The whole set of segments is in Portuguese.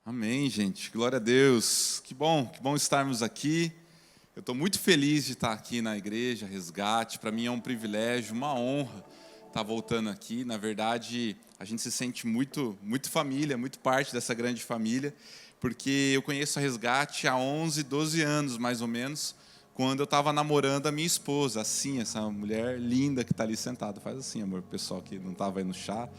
Amém, gente. Glória a Deus. Que bom estarmos aqui. Eu estou muito feliz de estar aqui na igreja Resgate. Para mim é um privilégio, uma honra estar voltando aqui. Na verdade, a gente se sente muito família, muito parte dessa grande família, porque eu conheço a Resgate há 11, 12 anos, mais ou menos, quando eu estava namorando a minha esposa, assim, essa mulher linda que está ali sentada. Faz assim, amor, pro pessoal que não estava aí no chá.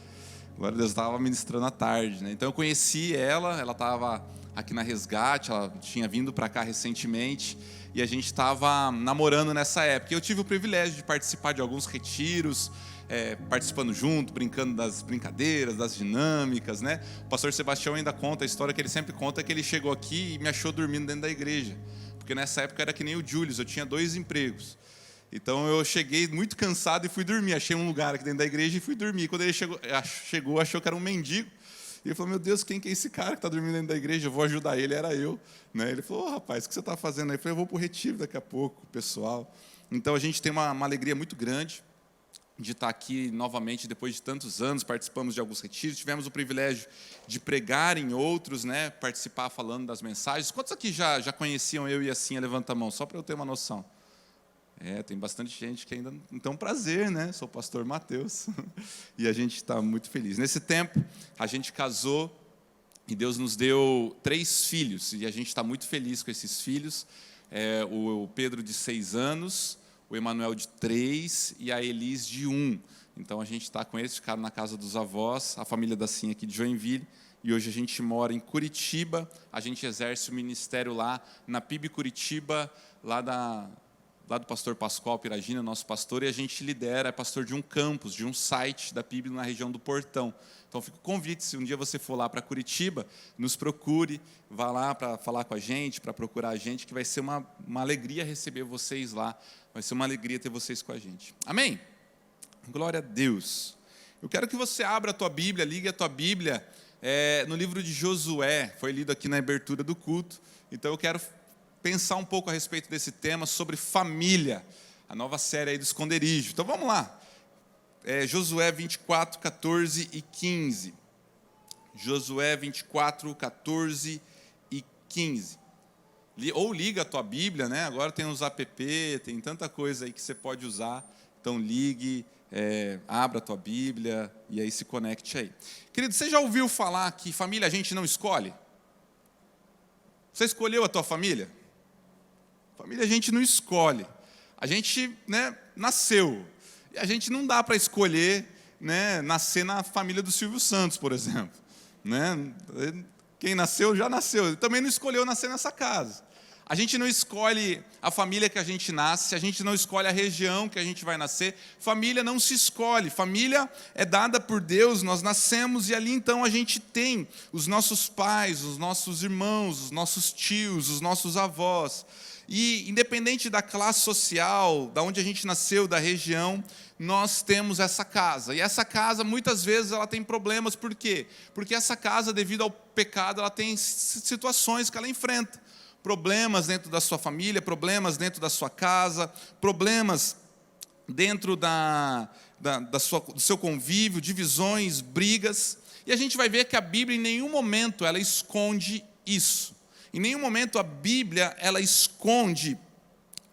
Glória a Deus, estava ministrando à tarde, né? Então eu conheci ela estava aqui na Resgate, ela tinha vindo para cá recentemente, e a gente estava namorando nessa época. Eu tive o privilégio de participar de alguns retiros, participando junto, brincando das brincadeiras, das dinâmicas, né? O pastor Sebastião ainda conta a história que ele sempre conta, que ele chegou aqui e me achou dormindo dentro da igreja, porque nessa época era que nem o Julius, eu tinha 2 empregos. Então eu cheguei muito cansado e fui dormir. Achei um lugar aqui dentro da igreja e fui dormir. Quando ele chegou, achou que era um mendigo. E ele falou: meu Deus, quem que é esse cara que está dormindo dentro da igreja? Eu vou ajudar ele. Era eu, né? Ele falou: rapaz, o que você está fazendo aí? Eu falei: eu vou para o retiro daqui a pouco, pessoal. Então a gente tem uma alegria muito grande de estar aqui novamente depois de tantos anos. Participamos de alguns retiros, tivemos o privilégio de pregar em outros, né? Participar falando das mensagens. Quantos aqui já conheciam eu e a Cinha? Levanta a mão, só para eu ter uma noção. Tem bastante gente que ainda não tem um prazer, né? Sou o pastor Mateus e a gente está muito feliz. Nesse tempo, a gente casou e Deus nos deu 3 filhos e a gente está muito feliz com esses filhos. O Pedro, de 6 anos, o Emanuel, de 3 e a Elis, de 1. Então, a gente está com eles, ficaram na casa dos avós, a família da Cinha aqui de Joinville, e hoje a gente mora em Curitiba. A gente exerce o ministério lá na PIB Curitiba, lá do pastor Pascoal Piragina, nosso pastor, e a gente lidera, é pastor de um campus, de um site da PIB na região do Portão. Então, fica o convite, se um dia você for lá para Curitiba, nos procure, vá lá para falar com a gente, para procurar a gente, que vai ser uma alegria receber vocês lá, vai ser uma alegria ter vocês com a gente. Amém? Glória a Deus. Eu quero que você abra a tua Bíblia, ligue a tua Bíblia no livro de Josué, foi lido aqui na abertura do culto, então eu quero pensar um pouco a respeito desse tema, sobre família, a nova série aí do Esconderijo. Então vamos lá, Josué 24, 14 e 15. Josué 24, 14 e 15. Ou liga a tua Bíblia, né? Agora tem uns app, tem tanta coisa aí que você pode usar. Então ligue, abra a tua Bíblia e aí se conecte aí. Querido, você já ouviu falar que família a gente não escolhe? Você escolheu a tua família? Família a gente não escolhe. A gente, né, nasceu. E a gente não dá para escolher, né, nascer na família do Silvio Santos, por exemplo. Né? Quem nasceu, já nasceu. Ele também não escolheu nascer nessa casa. A gente não escolhe a família que a gente nasce, a gente não escolhe a região que a gente vai nascer. Família não se escolhe, família é dada por Deus, nós nascemos e ali então a gente tem os nossos pais, os nossos irmãos, os nossos tios, os nossos avós. E independente da classe social, da onde a gente nasceu, da região, nós temos essa casa. E essa casa, muitas vezes, ela tem problemas. Por quê? Porque essa casa, devido ao pecado, ela tem situações que ela enfrenta. Problemas dentro da sua família, problemas dentro da sua casa, problemas dentro do seu convívio, divisões, brigas. E a gente vai ver que a Bíblia, em nenhum momento, ela esconde isso. Em nenhum momento a Bíblia ela esconde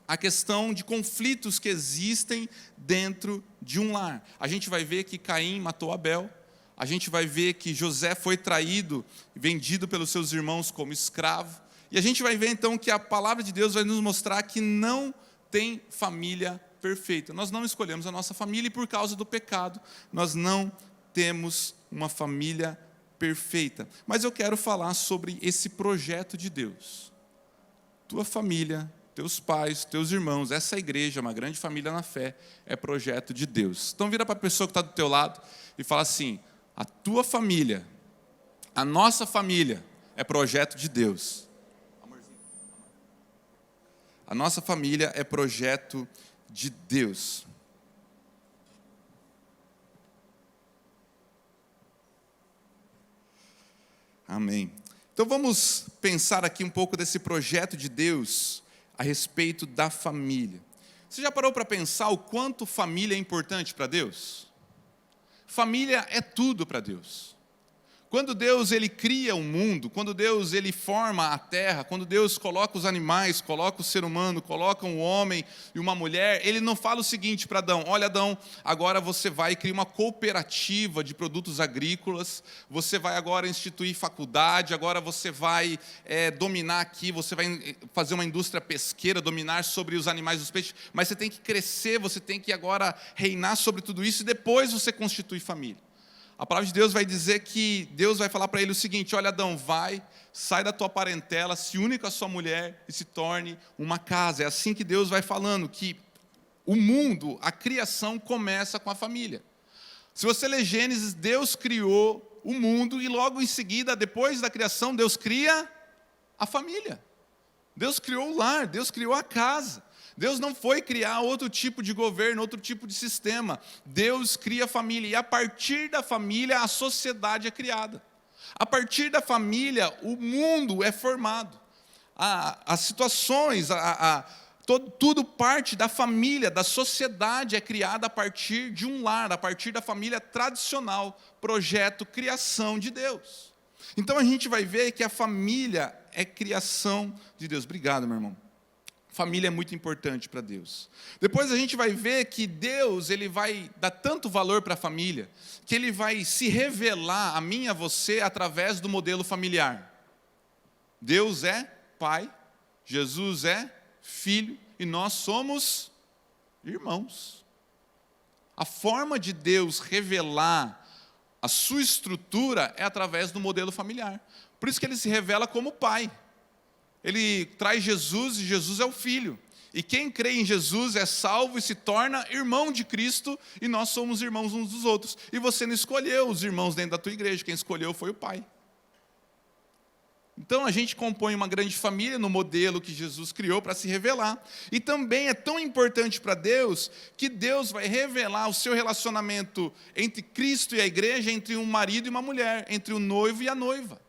a questão de conflitos que existem dentro de um lar. A gente vai ver que Caim matou Abel, a gente vai ver que José foi traído, vendido pelos seus irmãos como escravo, e a gente vai ver então que a palavra de Deus vai nos mostrar que não tem família perfeita. Nós não escolhemos a nossa família e por causa do pecado nós não temos uma família perfeita. Mas eu quero falar sobre esse projeto de Deus. Tua família, teus pais, teus irmãos, essa igreja, uma grande família na fé, é projeto de Deus. Então vira para a pessoa que está do teu lado e fala assim: a tua família, a nossa família é projeto de Deus. A nossa família é projeto de Deus. Amém. Então vamos pensar aqui um pouco desse projeto de Deus a respeito da família. Você já parou para pensar o quanto família é importante para Deus? Família é tudo para Deus. Quando Deus ele cria o mundo, quando Deus ele forma a terra, quando Deus coloca os animais, coloca o ser humano, coloca um homem e uma mulher, ele não fala o seguinte para Adão: olha, Adão, agora você vai criar uma cooperativa de produtos agrícolas, você vai agora instituir faculdade, agora você vai dominar aqui, você vai fazer uma indústria pesqueira, dominar sobre os animais dos peixes, mas você tem que crescer, você tem que agora reinar sobre tudo isso e depois você constitui família. A palavra de Deus vai dizer que Deus vai falar para ele o seguinte: olha, Adão, sai da tua parentela, se une com a sua mulher e se torne uma casa. É assim que Deus vai falando, que o mundo, a criação começa com a família. Se você ler Gênesis, Deus criou o mundo e logo em seguida, depois da criação, Deus cria a família. Deus criou o lar, Deus criou a casa. Deus não foi criar outro tipo de governo, outro tipo de sistema. Deus cria a família e a partir da família a sociedade é criada. A partir da família o mundo é formado. As situações, tudo parte da família, da sociedade é criada a partir de um lar, a partir da família tradicional, projeto, criação de Deus. Então a gente vai ver que a família é criação de Deus. Obrigado, meu irmão. Família é muito importante para Deus. Depois a gente vai ver que Deus ele vai dar tanto valor para a família, que Ele vai se revelar a mim e a você através do modelo familiar. Deus é Pai, Jesus é Filho e nós somos irmãos. A forma de Deus revelar a sua estrutura é através do modelo familiar. Por isso que Ele se revela como Pai. Ele traz Jesus e Jesus é o Filho. E quem crê em Jesus é salvo e se torna irmão de Cristo e nós somos irmãos uns dos outros. E você não escolheu os irmãos dentro da tua igreja, quem escolheu foi o Pai. Então a gente compõe uma grande família no modelo que Jesus criou para se revelar. E também é tão importante para Deus que Deus vai revelar o seu relacionamento entre Cristo e a igreja, entre um marido e uma mulher, entre o noivo e a noiva.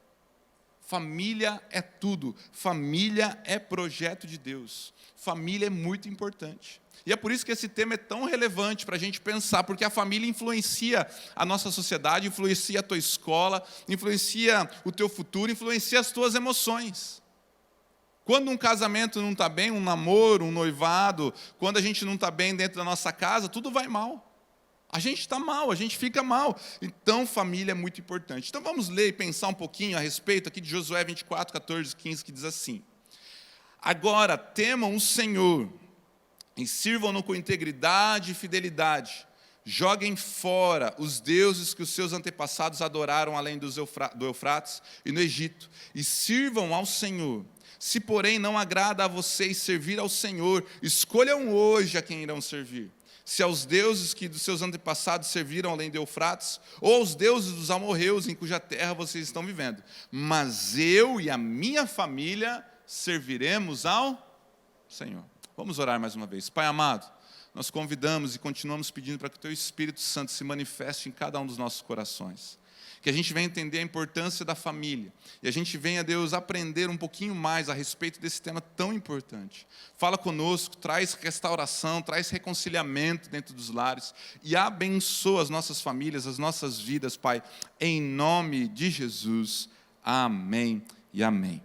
Família é tudo, família é projeto de Deus, família é muito importante. E é por isso que esse tema é tão relevante para a gente pensar, porque a família influencia a nossa sociedade, influencia a tua escola, influencia o teu futuro, influencia as tuas emoções. Quando um casamento não está bem, um namoro, um noivado, quando a gente não está bem dentro da nossa casa, tudo vai mal. A gente está mal, a gente fica mal. Então, família é muito importante. Então, vamos ler e pensar um pouquinho a respeito aqui de Josué 24, 14, 15, que diz assim: agora, temam o Senhor e sirvam-no com integridade e fidelidade. Joguem fora os deuses que os seus antepassados adoraram além do Eufrates e no Egito, e sirvam ao Senhor. Se, porém, não agrada a vocês servir ao Senhor, escolham hoje a quem irão servir. Se aos deuses que dos seus antepassados serviram além de Eufrates, ou aos deuses dos amorreus em cuja terra vocês estão vivendo. Mas eu e a minha família serviremos ao Senhor. Vamos orar mais uma vez. Pai amado, nós convidamos e continuamos pedindo para que o Teu Espírito Santo se manifeste em cada um dos nossos corações. Que a gente venha entender a importância da família. E a gente venha, Deus, aprender um pouquinho mais a respeito desse tema tão importante. Fala conosco, traz restauração, traz reconciliamento dentro dos lares. E abençoa as nossas famílias, as nossas vidas, Pai. Em nome de Jesus. Amém e amém.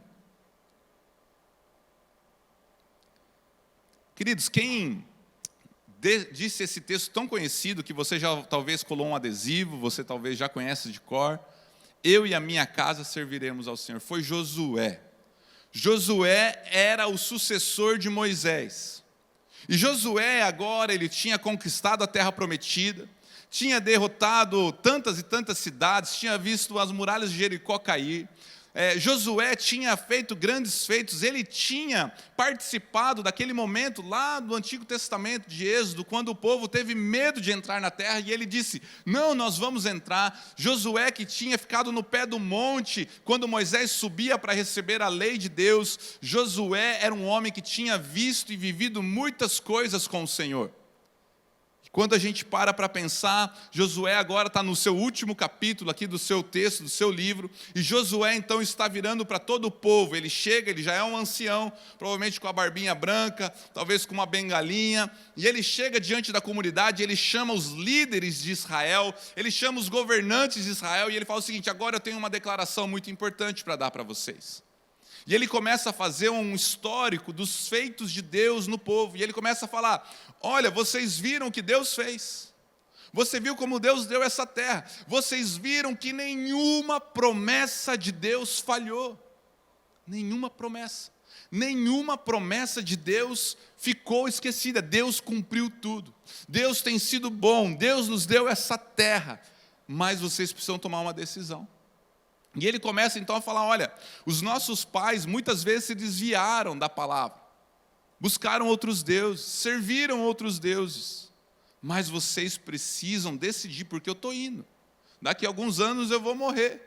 Queridos, quem disse esse texto tão conhecido que você já talvez colou um adesivo, você talvez já conhece de cor: eu e a minha casa serviremos ao Senhor. Foi Josué. Josué era o sucessor de Moisés. E Josué agora ele tinha conquistado a terra prometida, tinha derrotado tantas e tantas cidades, tinha visto as muralhas de Jericó cair. Josué tinha feito grandes feitos, ele tinha participado daquele momento lá do Antigo Testamento de Êxodo, quando o povo teve medo de entrar na terra, e ele disse: não, nós vamos entrar. Josué que tinha ficado no pé do monte, quando Moisés subia para receber a lei de Deus. Josué era um homem que tinha visto e vivido muitas coisas com o Senhor. Quando a gente para pensar, Josué agora está no seu último capítulo aqui do seu texto, do seu livro, e Josué então está virando para todo o povo. Ele chega, ele já é um ancião, provavelmente com a barbinha branca, talvez com uma bengalinha, e ele chega diante da comunidade, ele chama os líderes de Israel, ele chama os governantes de Israel, e ele fala o seguinte: agora eu tenho uma declaração muito importante para dar para vocês. E ele começa a fazer um histórico dos feitos de Deus no povo. E ele começa a falar: olha, vocês viram o que Deus fez. Você viu como Deus deu essa terra. Vocês viram que nenhuma promessa de Deus falhou. Nenhuma promessa. Nenhuma promessa de Deus ficou esquecida. Deus cumpriu tudo. Deus tem sido bom. Deus nos deu essa terra. Mas vocês precisam tomar uma decisão. E ele começa então a falar: olha, os nossos pais muitas vezes se desviaram da palavra, buscaram outros deuses, serviram outros deuses, mas vocês precisam decidir, porque eu estou indo, daqui a alguns anos eu vou morrer,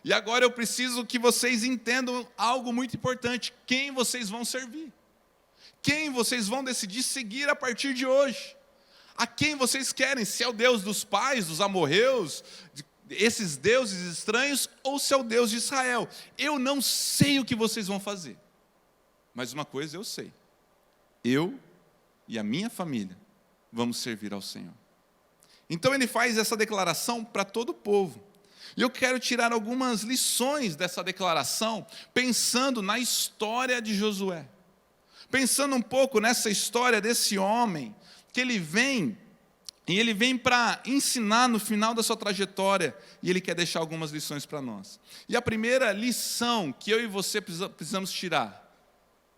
e agora eu preciso que vocês entendam algo muito importante: quem vocês vão servir, quem vocês vão decidir seguir a partir de hoje, a quem vocês querem, se é o Deus dos pais, dos amorreus, esses deuses estranhos, ou se é o Deus de Israel. Eu não sei o que vocês vão fazer, mas uma coisa eu sei: eu e a minha família vamos servir ao Senhor. Então ele faz essa declaração para todo o povo, e eu quero tirar algumas lições dessa declaração, pensando na história de Josué, pensando um pouco nessa história desse homem, que ele vem para ensinar no final da sua trajetória, e ele quer deixar algumas lições para nós. E a primeira lição que eu e você precisamos tirar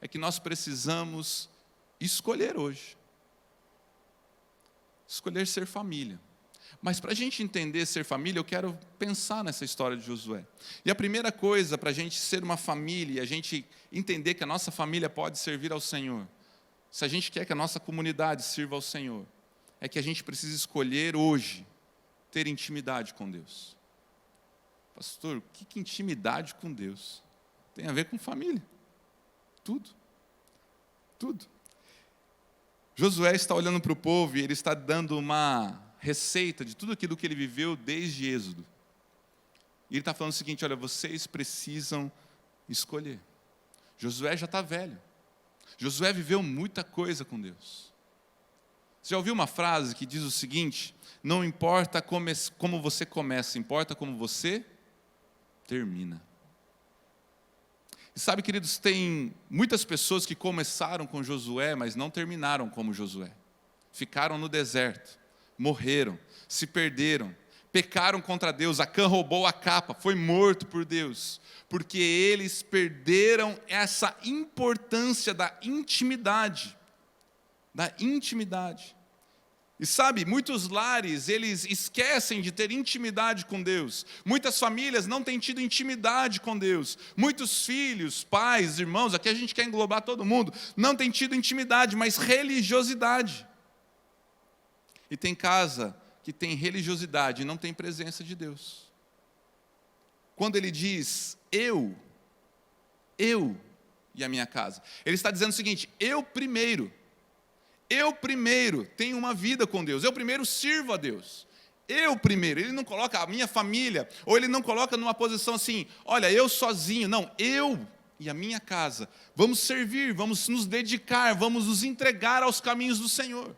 é que nós precisamos escolher hoje. Escolher ser família. Mas para a gente entender ser família, eu quero pensar nessa história de Josué. E a primeira coisa para a gente ser uma família, a gente entender que a nossa família pode servir ao Senhor, se a gente quer que a nossa comunidade sirva ao Senhor, é que a gente precisa escolher hoje ter intimidade com Deus. Pastor, o que intimidade com Deus tem a ver com família? Tudo. Tudo. Josué está olhando para o povo e ele está dando uma receita de tudo aquilo que ele viveu desde Êxodo. E ele está falando o seguinte: olha, vocês precisam escolher. Josué já está velho. Josué viveu muita coisa com Deus. Você já ouviu uma frase que diz o seguinte: não importa como você começa, importa como você termina. E sabe, queridos, tem muitas pessoas que começaram com Josué, mas não terminaram como Josué. Ficaram no deserto, morreram, se perderam, pecaram contra Deus. Acã roubou a capa, foi morto por Deus, porque eles perderam essa importância da intimidade. Da intimidade. E sabe, muitos lares, eles esquecem de ter intimidade com Deus. Muitas famílias não têm tido intimidade com Deus. Muitos filhos, pais, irmãos, aqui a gente quer englobar todo mundo, não têm tido intimidade, mas religiosidade. E tem casa que tem religiosidade e não tem presença de Deus. Quando ele diz, eu e a minha casa, ele está dizendo o seguinte: eu primeiro tenho uma vida com Deus, eu primeiro sirvo a Deus, eu primeiro. Ele não coloca a minha família, ou ele não coloca numa posição assim: olha, eu sozinho. Não, eu e a minha casa vamos servir, vamos nos dedicar, vamos nos entregar aos caminhos do Senhor.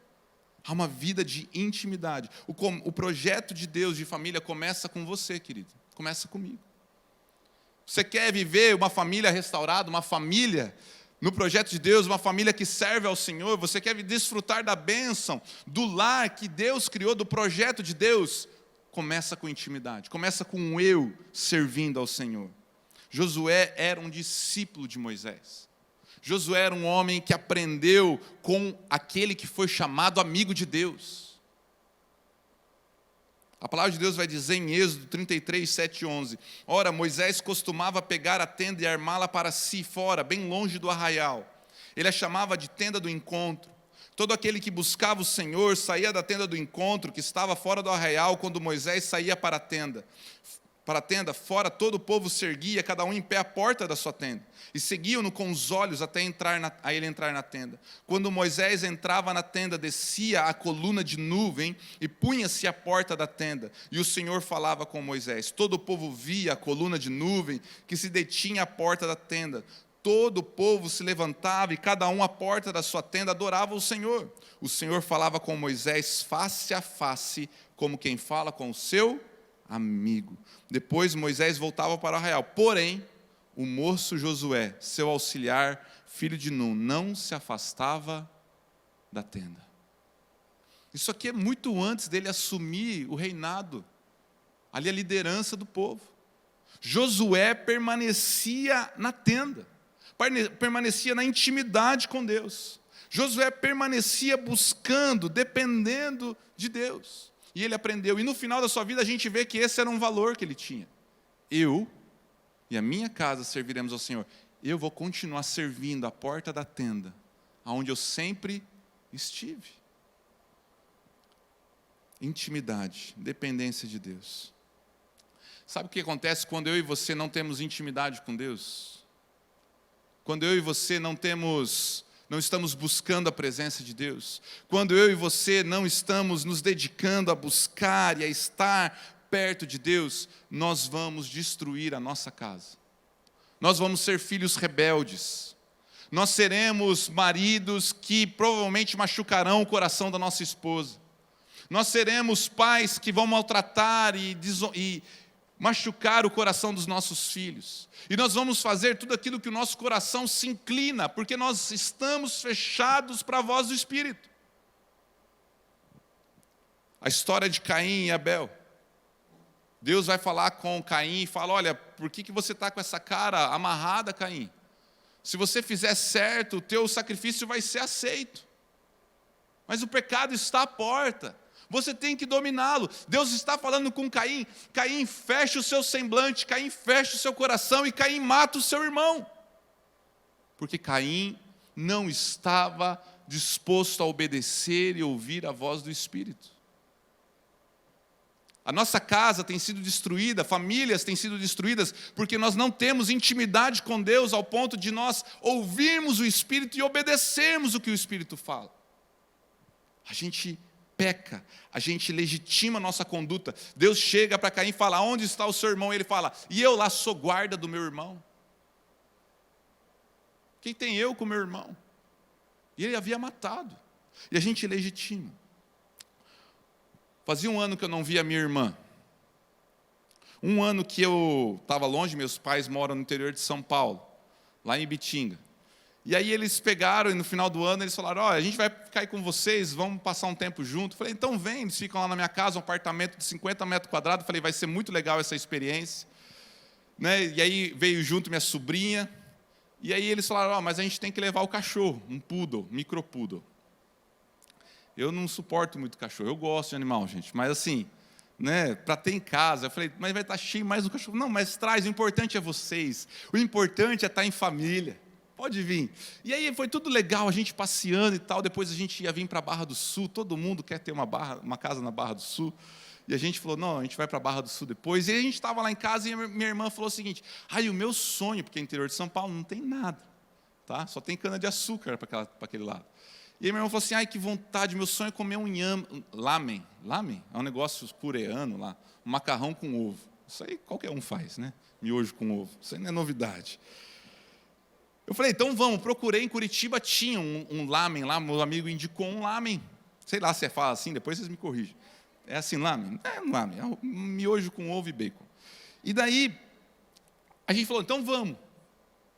Há uma vida de intimidade. O projeto de Deus de família começa com você, querido, começa comigo. Você quer viver uma família restaurada, uma família no projeto de Deus, uma família que serve ao Senhor? Você quer desfrutar da bênção, do lar que Deus criou, do projeto de Deus? Começa com intimidade, começa com eu servindo ao Senhor. Josué era um discípulo de Moisés. Josué era um homem que aprendeu com aquele que foi chamado amigo de Deus. A palavra de Deus vai dizer em Êxodo 33, 7 e 11. Ora, Moisés costumava pegar a tenda e armá-la para si fora, bem longe do arraial. Ele a chamava de tenda do encontro. Todo aquele que buscava o Senhor saía da tenda do encontro, que estava fora do arraial, quando Moisés saía para a tenda. para a tenda, fora todo o povo se erguia, cada um em pé à porta da sua tenda, e seguiam-no com os olhos até ele entrar na tenda. Quando Moisés entrava na tenda, descia a coluna de nuvem e punha-se à porta da tenda, e o Senhor falava com Moisés. Todo o povo via a coluna de nuvem que se detinha à porta da tenda. Todo o povo se levantava e cada um à porta da sua tenda adorava o Senhor. O Senhor falava com Moisés face a face, como quem fala com o seu amigo. Depois Moisés voltava para o arraial. Porém, o moço Josué, seu auxiliar, filho de Nun, não se afastava da tenda. Isso aqui é muito antes dele assumir o reinado, ali a liderança do povo. Josué permanecia na tenda, permanecia na intimidade com Deus. Josué permanecia buscando, dependendo de Deus. E ele aprendeu, e no final da sua vida a gente vê que esse era um valor que ele tinha. Eu e a minha casa serviremos ao Senhor. Eu vou continuar servindo a porta da tenda, onde eu sempre estive. Intimidade, dependência de Deus. Sabe o que acontece quando eu e você não temos intimidade com Deus? Quando eu e você não estamos buscando a presença de Deus, quando eu e você não estamos nos dedicando a buscar e a estar perto de Deus, nós vamos destruir a nossa casa. Nós vamos ser filhos rebeldes. Nós seremos maridos que provavelmente machucarão o coração da nossa esposa. Nós seremos pais que vão maltratar e machucar o coração dos nossos filhos. E nós vamos fazer tudo aquilo que o nosso coração se inclina, porque nós estamos fechados para a voz do Espírito. A história de Caim e Abel. Deus vai falar com Caim e fala, olha, por que você está com essa cara amarrada, Caim? Se você fizer certo, o teu sacrifício vai ser aceito. Mas o pecado está à porta. Você tem que dominá-lo. Deus está falando com Caim. Caim, fecha o seu semblante. Caim, fecha o seu coração. E Caim mata o seu irmão. Porque Caim não estava disposto a obedecer e ouvir a voz do Espírito. A nossa casa tem sido destruída, famílias têm sido destruídas, porque nós não temos intimidade com Deus ao ponto de nós ouvirmos o Espírito e obedecermos o que o Espírito fala. A gente peca, a gente legitima a nossa conduta. Deus chega para Caim e fala, onde está o seu irmão? Ele fala, e eu lá sou guarda do meu irmão. Quem tem eu com meu irmão? E ele havia matado. E a gente legitima. Fazia um ano que eu não via a minha irmã. Um ano que eu estava longe, meus pais moram no interior de São Paulo, lá em Ibitinga. E aí eles pegaram e no final do ano eles falaram, a gente vai ficar aí com vocês, vamos passar um tempo junto. Eu falei, então vem, eles ficam lá na minha casa, um apartamento de 50 metros quadrados. Eu falei, vai ser muito legal essa experiência. Né? E aí veio junto minha sobrinha. E aí eles falaram, mas a gente tem que levar o cachorro, um poodle, micro poodle. Eu não suporto muito cachorro, eu gosto de animal, gente, mas assim, né, para ter em casa, eu falei, mas vai estar cheio mais do cachorro. Não, mas traz, o importante é vocês, o importante é estar em família, pode vir. E aí foi tudo legal, a gente passeando e tal, depois a gente ia vir para a Barra do Sul, todo mundo quer ter uma casa na Barra do Sul, e a gente falou, não, a gente vai para a Barra do Sul depois, e a gente estava lá em casa e minha irmã falou o seguinte, o meu sonho, porque no interior de São Paulo não tem nada, tá? Só tem cana de açúcar para aquele lado. E aí meu irmão falou assim, que vontade, meu sonho é comer um lamen. Lamen? É um negócio coreano lá, um macarrão com ovo. Isso aí qualquer um faz, né? Miojo com ovo, isso aí não é novidade. Eu falei, então vamos, procurei em Curitiba, tinha um lamen lá, meu amigo indicou um lamen. Sei lá se fala assim, depois vocês me corrigem. É assim, lamen? É um lamen, é um miojo com ovo e bacon. E daí, a gente falou, então vamos.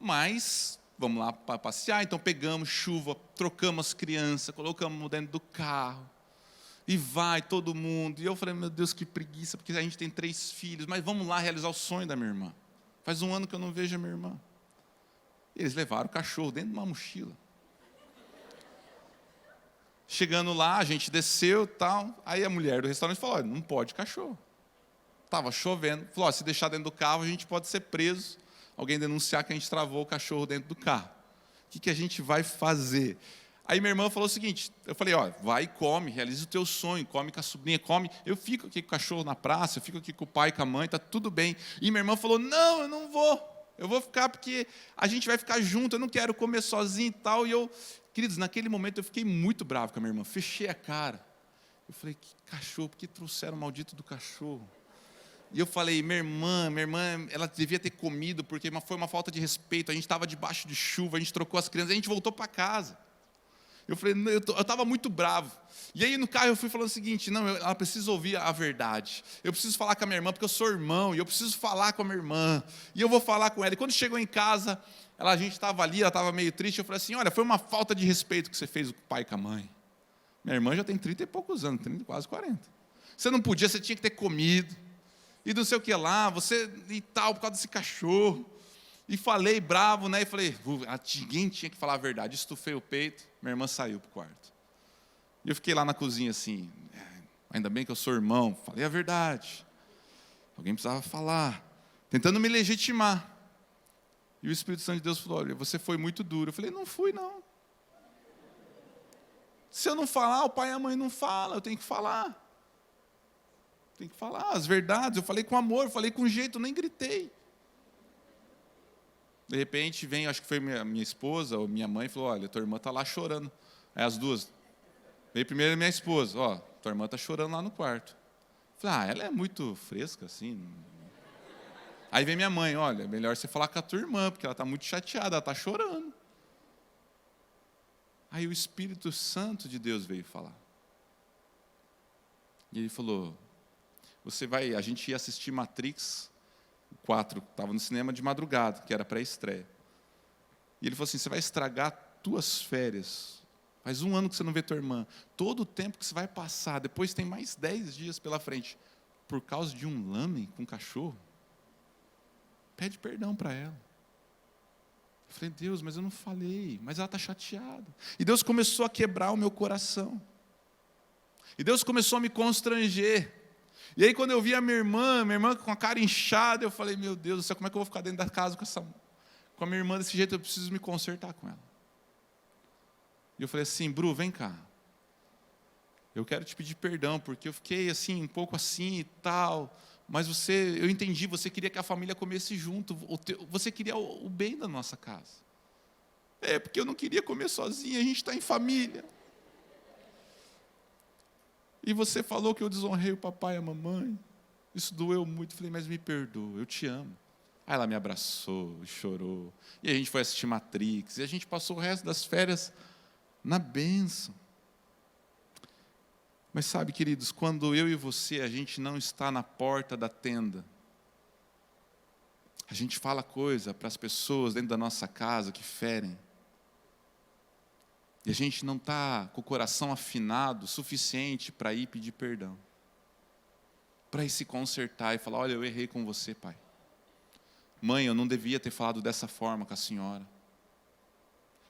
Mas vamos lá para passear, então pegamos chuva, trocamos as crianças, colocamos dentro do carro, e vai todo mundo. E eu falei, meu Deus, que preguiça, porque a gente tem 3 filhos, mas vamos lá realizar o sonho da minha irmã. Faz um ano que eu não vejo a minha irmã. E eles levaram o cachorro dentro de uma mochila. Chegando lá, a gente desceu, tal, aí a mulher do restaurante falou, não pode cachorro. Estava chovendo, falou, se deixar dentro do carro, a gente pode ser preso, alguém denunciar que a gente travou o cachorro dentro do carro. O que a gente vai fazer? Aí minha irmã falou o seguinte, eu falei, ó, vai e come, realiza o teu sonho, come com a sobrinha, come. Eu fico aqui com o cachorro na praça, eu fico aqui com o pai e com a mãe, tá tudo bem. E minha irmã falou, não, eu não vou. Eu vou ficar porque a gente vai ficar junto, eu não quero comer sozinho e tal. E eu, queridos, naquele momento eu fiquei muito bravo com a minha irmã, fechei a cara. Eu falei, que cachorro, por que trouxeram o maldito do cachorro? E eu falei, minha irmã, ela devia ter comido, porque foi uma falta de respeito, a gente estava debaixo de chuva, a gente trocou as crianças, a gente voltou para casa. Eu falei, eu estava muito bravo. E aí no carro eu fui falando o seguinte, não, ela precisa ouvir a verdade. Eu preciso falar com a minha irmã, porque eu sou irmão, e eu preciso falar com a minha irmã. E eu vou falar com ela. E quando chegou em casa, a gente estava ali, ela estava meio triste, eu falei assim, olha, foi uma falta de respeito que você fez com o pai e com a mãe. Minha irmã já tem 30 e poucos anos, 30, quase 40. Você não podia, você tinha que ter comido. E não sei o que lá, você e tal, por causa desse cachorro. E falei bravo, né? E falei, ninguém tinha que falar a verdade. Estufei o peito, minha irmã saiu para o quarto. E eu fiquei lá na cozinha assim, ainda bem que eu sou irmão, falei a verdade. Alguém precisava falar, tentando me legitimar. E o Espírito Santo de Deus falou, olha, você foi muito duro. Eu falei, não fui não. Se eu não falar, o pai e a mãe não falam, eu tenho que falar. Tem que falar as verdades. Eu falei com amor, falei com jeito, nem gritei. De repente vem, acho que foi minha esposa ou minha mãe, falou, olha, tua irmã está lá chorando. Aí as duas. Veio primeiro minha esposa, ó, tua irmã está chorando lá no quarto. Eu falei, ela é muito fresca assim. Aí vem minha mãe, olha, melhor você falar com a tua irmã, porque ela está muito chateada, ela está chorando. Aí o Espírito Santo de Deus veio falar. E ele falou, a gente ia assistir Matrix 4, estava no cinema de madrugada, que era pré-estreia. E ele falou assim, você vai estragar tuas férias. Faz 1 ano que você não vê tua irmã. Todo o tempo que você vai passar, depois tem mais 10 dias pela frente, por causa de um lame com um cachorro. Pede perdão para ela. Eu falei, Deus, mas eu não falei, mas ela está chateada. E Deus começou a quebrar o meu coração. E Deus começou a me constranger. E aí quando eu vi a minha irmã com a cara inchada, eu falei, meu Deus do céu, como é que eu vou ficar dentro da casa com a minha irmã desse jeito? Eu preciso me consertar com ela. E eu falei assim, Bru, vem cá. Eu quero te pedir perdão, porque eu fiquei assim, um pouco assim e tal, mas eu entendi, você queria que a família comesse junto, você queria o bem da nossa casa. Porque eu não queria comer sozinha, a gente está em família. E você falou que eu desonrei o papai e a mamãe. Isso doeu muito. Eu falei, mas me perdoa, eu te amo. Aí ela me abraçou e chorou. E a gente foi assistir Matrix. E a gente passou o resto das férias na bênção. Mas sabe, queridos, quando eu e você, a gente não está na porta da tenda, a gente fala coisa para as pessoas dentro da nossa casa que ferem. E a gente não está com o coração afinado o suficiente para ir pedir perdão. Para ir se consertar e falar, olha, eu errei com você, pai. Mãe, eu não devia ter falado dessa forma com a senhora.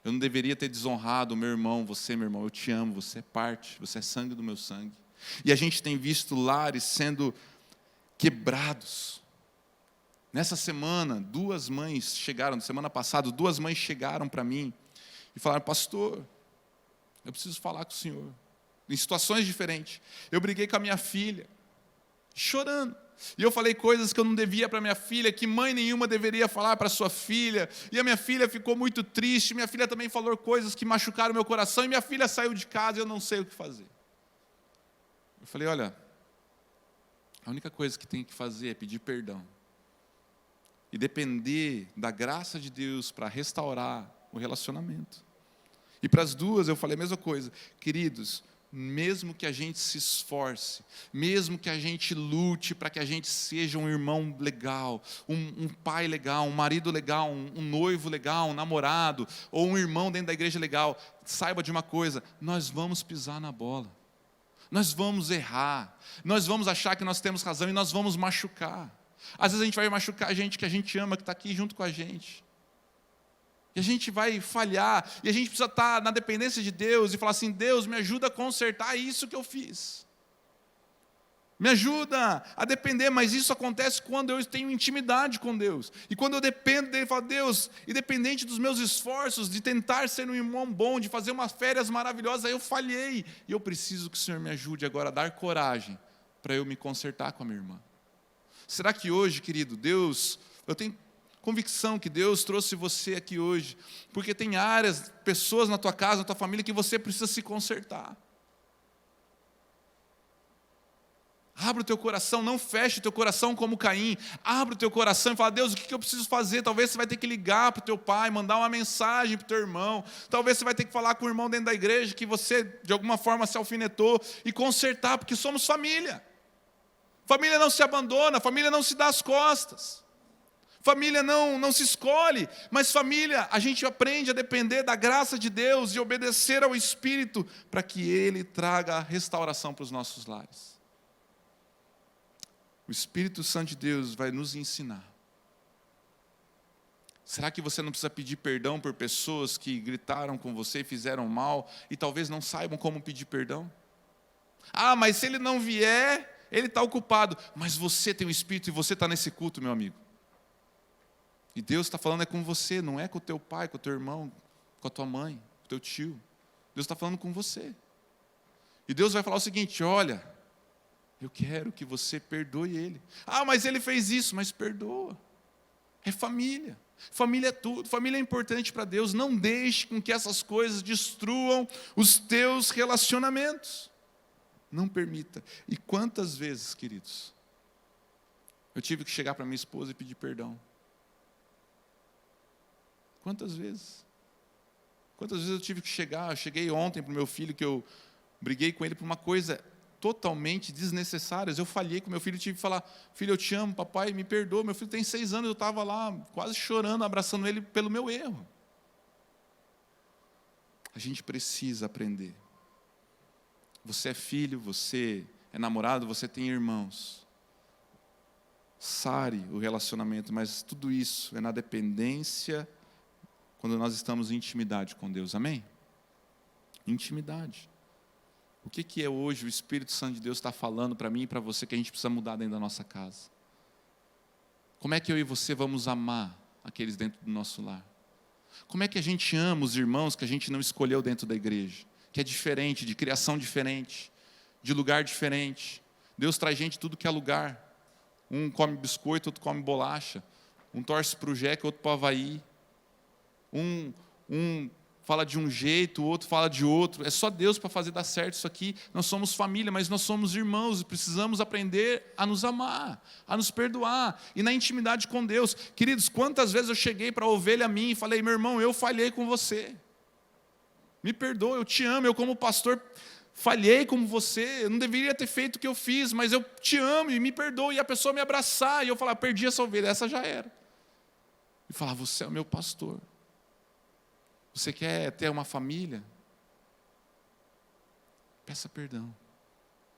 Eu não deveria ter desonrado o meu irmão, você, meu irmão, eu te amo, você é parte, você é sangue do meu sangue. E a gente tem visto lares sendo quebrados. Nessa semana, semana passada, 2 mães chegaram para mim e falaram, pastor, eu preciso falar com o senhor. Em situações diferentes. Eu briguei com a minha filha, chorando. E eu falei coisas que eu não devia para minha filha, que mãe nenhuma deveria falar para sua filha. E a minha filha ficou muito triste. Minha filha também falou coisas que machucaram meu coração. E minha filha saiu de casa e eu não sei o que fazer. Eu falei, olha, a única coisa que tem que fazer é pedir perdão. E depender da graça de Deus para restaurar o relacionamento. E para as duas eu falei a mesma coisa. Queridos, mesmo que a gente se esforce, mesmo que a gente lute para que a gente seja um irmão legal, um pai legal, um marido legal, um noivo legal, um namorado, ou um irmão dentro da igreja legal, saiba de uma coisa, nós vamos pisar na bola. Nós vamos errar. Nós vamos achar que nós temos razão e nós vamos machucar. Às vezes a gente vai machucar a gente que a gente ama, que está aqui junto com a gente. E a gente vai falhar, e a gente precisa estar na dependência de Deus e falar assim, Deus, me ajuda a consertar isso que eu fiz. Me ajuda a depender, mas isso acontece quando eu tenho intimidade com Deus. E quando eu dependo dele, eu falo, Deus, independente dos meus esforços de tentar ser um irmão bom, de fazer umas férias maravilhosas, aí eu falhei. E eu preciso que o Senhor me ajude agora a dar coragem para eu me consertar com a minha irmã. Será que hoje, querido, Deus, eu tenho convicção que Deus trouxe você aqui hoje, porque tem áreas, pessoas na tua casa, na tua família, que você precisa se consertar. Abra o teu coração, não feche o teu coração como Caim. Abra o teu coração e fala, Deus, o que eu preciso fazer? Talvez você vai ter que ligar para o teu pai, mandar uma mensagem para o teu irmão. Talvez você vai ter que falar com o irmão dentro da igreja que você, de alguma forma, se alfinetou e consertar, porque somos família. Família não se abandona, família não se dá as costas. Família não se escolhe, mas família, a gente aprende a depender da graça de Deus e obedecer ao Espírito para que Ele traga a restauração para os nossos lares. O Espírito Santo de Deus vai nos ensinar. Será que você não precisa pedir perdão por pessoas que gritaram com você e fizeram mal e talvez não saibam como pedir perdão? Ah, mas se ele não vier, ele está ocupado. Mas você tem o Espírito e você está nesse culto, meu amigo. E Deus está falando com você, não é com o teu pai, com o teu irmão, com a tua mãe, com o teu tio. Deus está falando com você. E Deus vai falar o seguinte, olha, eu quero que você perdoe ele. Ah, mas ele fez isso, mas perdoa. É família. Família é tudo. Família é importante para Deus. Não deixe com que essas coisas destruam os teus relacionamentos. Não permita. E quantas vezes, queridos, eu tive que chegar para minha esposa e pedir perdão? Quantas vezes? Quantas vezes eu tive que chegar? Eu cheguei ontem para o meu filho, que eu briguei com ele por uma coisa totalmente desnecessárias. Eu falhei com meu filho, tive que falar, filho, eu te amo, papai, me perdoa. Meu filho tem 6 anos, eu estava lá quase chorando, abraçando ele pelo meu erro. A gente precisa aprender. Você é filho, você é namorado, você tem irmãos. Sare o relacionamento, mas tudo isso é na dependência quando nós estamos em intimidade com Deus. Amém? Intimidade. O que é hoje o Espírito Santo de Deus está falando para mim e para você que a gente precisa mudar dentro da nossa casa? Como é que eu e você vamos amar aqueles dentro do nosso lar? Como é que a gente ama os irmãos que a gente não escolheu dentro da igreja? Que é diferente, de criação diferente, de lugar diferente. Deus traz gente de tudo que é lugar. Um come biscoito, outro come bolacha. Um torce para o Jeca, outro para o Havaí. Um fala de um jeito, o outro fala de outro. É só Deus para fazer dar certo isso aqui. Nós somos família, mas nós somos irmãos. E precisamos aprender a nos amar, a nos perdoar. E na intimidade com Deus. Queridos, quantas vezes eu cheguei para a ovelha minha e falei, meu irmão, eu falhei com você. Me perdoa, eu te amo. Eu como pastor falhei como você. Eu não deveria ter feito o que eu fiz, mas eu te amo e me perdoa. E a pessoa me abraçar. E eu falar, perdi essa ovelha, essa já era. E falar, você é o meu pastor. Você quer ter uma família? Peça perdão.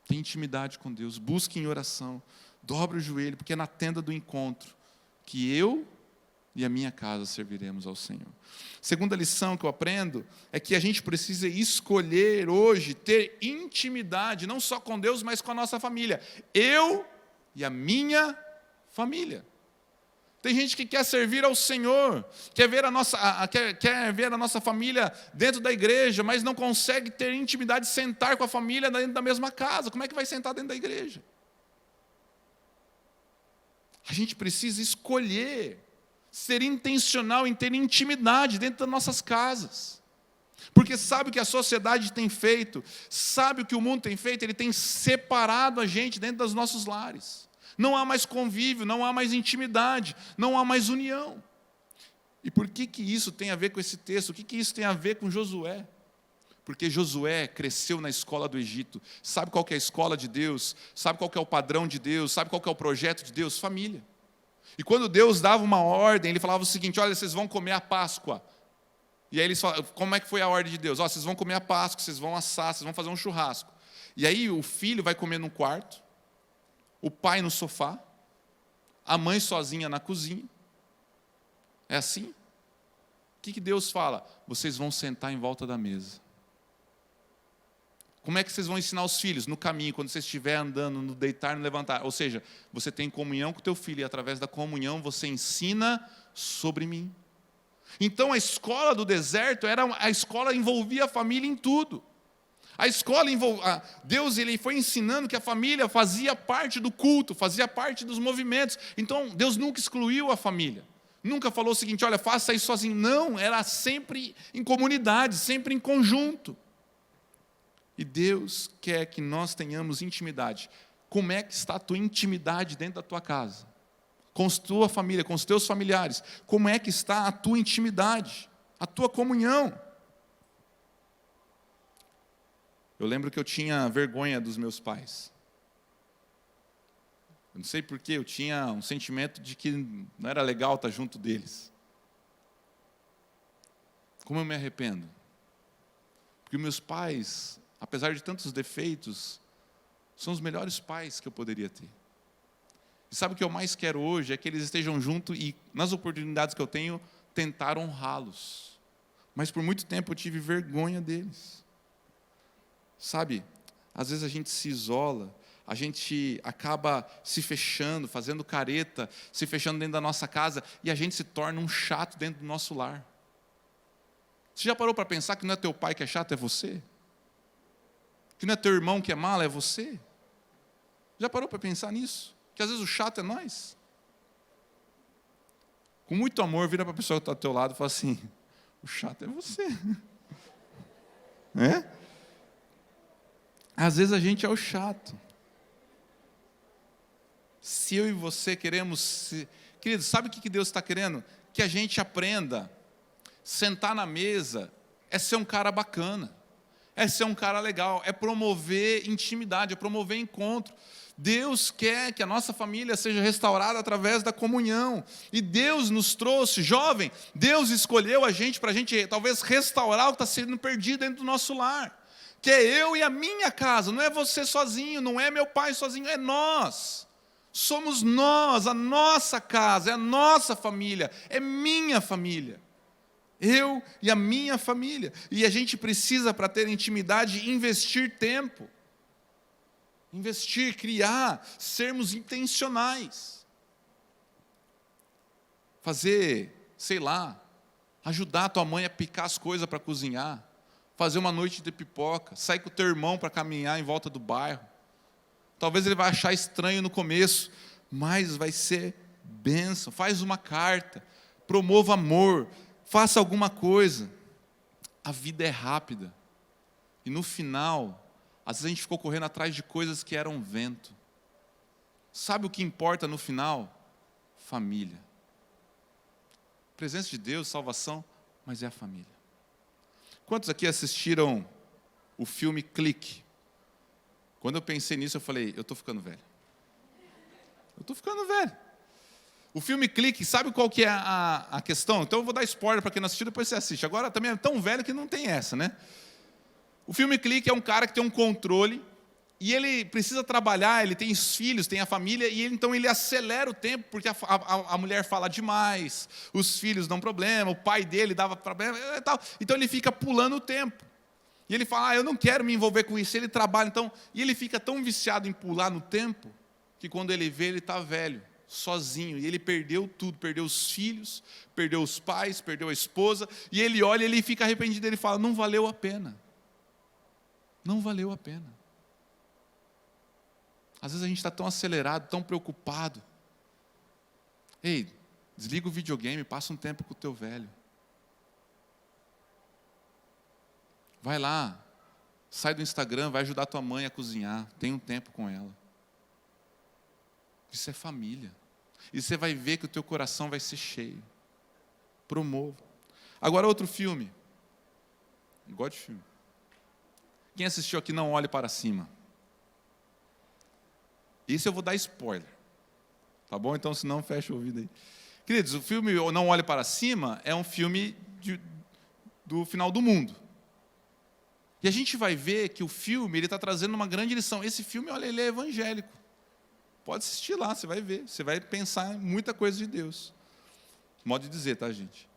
Tenha intimidade com Deus. Busque em oração. Dobre o joelho, porque é na tenda do encontro que eu e a minha casa serviremos ao Senhor. Segunda lição que eu aprendo é que a gente precisa escolher hoje ter intimidade, não só com Deus, mas com a nossa família. Eu e a minha família. Tem gente que quer servir ao Senhor, quer ver a nossa família dentro da igreja, mas não consegue ter intimidade, sentar com a família dentro da mesma casa. Como é que vai sentar dentro da igreja? A gente precisa escolher, ser intencional em ter intimidade dentro das nossas casas. Porque sabe o que a sociedade tem feito, sabe o que o mundo tem feito, ele tem separado a gente dentro dos nossos lares. Não há mais convívio, não há mais intimidade, não há mais união. E por que isso tem a ver com esse texto? O que isso tem a ver com Josué? Porque Josué cresceu na escola do Egito. Sabe qual que é a escola de Deus? Sabe qual que é o padrão de Deus? Sabe qual que é o projeto de Deus? Família. E quando Deus dava uma ordem, ele falava o seguinte, olha, vocês vão comer a Páscoa. E aí eles falavam, como é que foi a ordem de Deus? Vocês vão comer a Páscoa, vocês vão assar, vocês vão fazer um churrasco. E aí o filho vai comer num quarto, o pai no sofá, a mãe sozinha na cozinha. É assim? O que Deus fala? Vocês vão sentar em volta da mesa. Como é que vocês vão ensinar os filhos? No caminho, quando você estiver andando, no deitar, no levantar. Ou seja, você tem comunhão com o teu filho e através da comunhão você ensina sobre mim. Então a escola do deserto a escola envolvia a família em tudo. A escola Deus ele foi ensinando que a família fazia parte do culto, fazia parte dos movimentos. Então Deus nunca excluiu a família. Nunca falou o seguinte, olha, faça isso sozinho. Não, era sempre em comunidade, sempre em conjunto. E Deus quer que nós tenhamos intimidade. Como é que está a tua intimidade dentro da tua casa? Com a tua família, com os teus familiares. Como é que está a tua intimidade? A tua comunhão? Eu lembro que eu tinha vergonha dos meus pais. Eu não sei porquê, eu tinha um sentimento de que não era legal estar junto deles. Como eu me arrependo? Porque meus pais, apesar de tantos defeitos, são os melhores pais que eu poderia ter. E sabe o que eu mais quero hoje? É que eles estejam juntos e, nas oportunidades que eu tenho, tentar honrá-los. Mas por muito tempo eu tive vergonha deles. Sabe, às vezes a gente se isola, a gente acaba se fechando, fazendo careta, se fechando dentro da nossa casa, e a gente se torna um chato dentro do nosso lar. Você já parou para pensar que não é teu pai que é chato, é você? Que não é teu irmão que é mala, é você? Já parou para pensar nisso? Que às vezes o chato é nós? Com muito amor, vira para a pessoa que está ao teu lado e fala assim, o chato é você. É? Às vezes a gente é o chato. Se eu e você queremos... Querido, sabe o que Deus está querendo? Que a gente aprenda. Sentar na mesa é ser um cara bacana. É ser um cara legal. É promover intimidade, é promover encontro. Deus quer que a nossa família seja restaurada através da comunhão. E Deus nos trouxe, jovem, Deus escolheu a gente para a gente talvez restaurar o que está sendo perdido dentro do nosso lar. Que é eu e a minha casa, não é você sozinho, não é meu pai sozinho, é nós. Somos nós, a nossa casa, é a nossa família, é minha família. Eu e a minha família. E a gente precisa, para ter intimidade, investir tempo. Investir, criar, sermos intencionais. Fazer, sei lá, ajudar a tua mãe a picar as coisas para cozinhar. Fazer uma noite de pipoca, sair com o teu irmão para caminhar em volta do bairro. Talvez ele vai achar estranho no começo, mas vai ser bênção. Faz uma carta, promova amor, faça alguma coisa. A vida é rápida. E no final, às vezes a gente ficou correndo atrás de coisas que eram vento. Sabe o que importa no final? Família. Presença de Deus, salvação, mas é a família. Quantos aqui assistiram o filme Clique? Quando eu pensei nisso, eu falei, eu estou ficando velho. Eu estou ficando velho. O filme Clique, sabe qual que é a questão? Então eu vou dar spoiler para quem não assistiu, depois você assiste. Agora também é tão velho que não tem essa, né? O filme Clique é um cara que tem um controle e ele precisa trabalhar, ele tem os filhos, tem a família, e então ele acelera o tempo, porque a mulher fala demais, os filhos dão problema, o pai dele dava problema e tal. Então ele fica pulando o tempo. E ele fala, eu não quero me envolver com isso. Ele trabalha, então, e ele fica tão viciado em pular no tempo, que quando ele vê, ele está velho, sozinho. E ele perdeu tudo, perdeu os filhos, perdeu os pais, perdeu a esposa. E ele olha e ele fica arrependido, ele fala, não valeu a pena. Não valeu a pena. Às vezes a gente está tão acelerado, tão preocupado. Ei, desliga o videogame, passa um tempo com o teu velho. Vai lá, sai do Instagram, vai ajudar tua mãe a cozinhar, tem um tempo com ela. Isso é família. E você vai ver que o teu coração vai ser cheio. Promova. Agora outro filme. Eu gosto de filme. Quem assistiu aqui Não Olhe Para Cima? Isso eu vou dar spoiler. Tá bom? Então, se não, fecha o ouvido aí. Queridos, o filme Não Olhe Para Cima é um filme do final do mundo. E a gente vai ver que o filme está trazendo uma grande lição. Esse filme, olha, ele é evangélico. Pode assistir lá, você vai ver. Você vai pensar em muita coisa de Deus. Modo de dizer, tá, gente?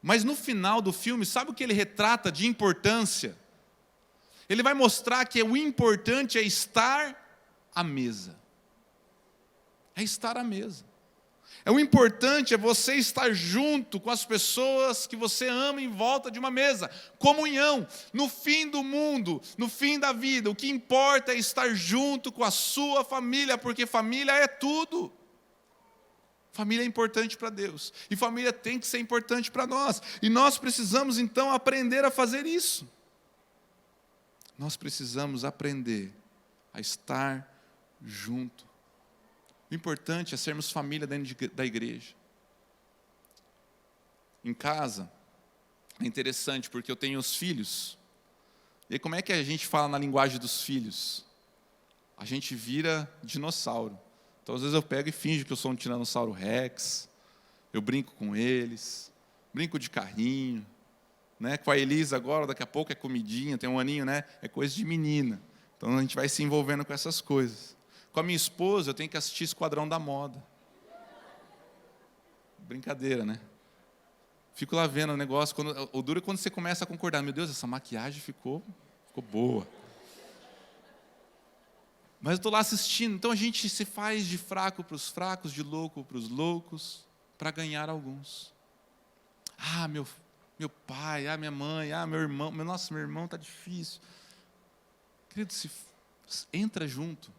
Mas no final do filme, sabe o que ele retrata de importância? Ele vai mostrar que o importante é estar à mesa. É estar à mesa. O importante é você estar junto com as pessoas que você ama em volta de uma mesa. Comunhão. No fim do mundo, no fim da vida, o que importa é estar junto com a sua família, porque família é tudo. Família é importante para Deus. E família tem que ser importante para nós. E nós precisamos então aprender a fazer isso. Nós precisamos aprender a estar junto. O importante é sermos família dentro da igreja. Em casa, é interessante porque eu tenho os filhos. E aí, como é que a gente fala na linguagem dos filhos? A gente vira dinossauro. Então, às vezes eu pego e finjo que eu sou um tiranossauro rex. Eu brinco com eles. Brinco de carrinho. Né? Com a Elisa agora, daqui a pouco é comidinha, tem um aninho, né? É coisa de menina. Então, a gente vai se envolvendo com essas coisas. Com a minha esposa, eu tenho que assistir Esquadrão da Moda. Brincadeira, né? Fico lá vendo o negócio. O duro é quando você começa a concordar. Meu Deus, essa maquiagem ficou boa. Mas eu estou lá assistindo. Então a gente se faz de fraco para os fracos, de louco para os loucos, para ganhar alguns. Ah, meu pai, minha mãe, meu irmão. Nossa, meu irmão está difícil. Querido, entra junto.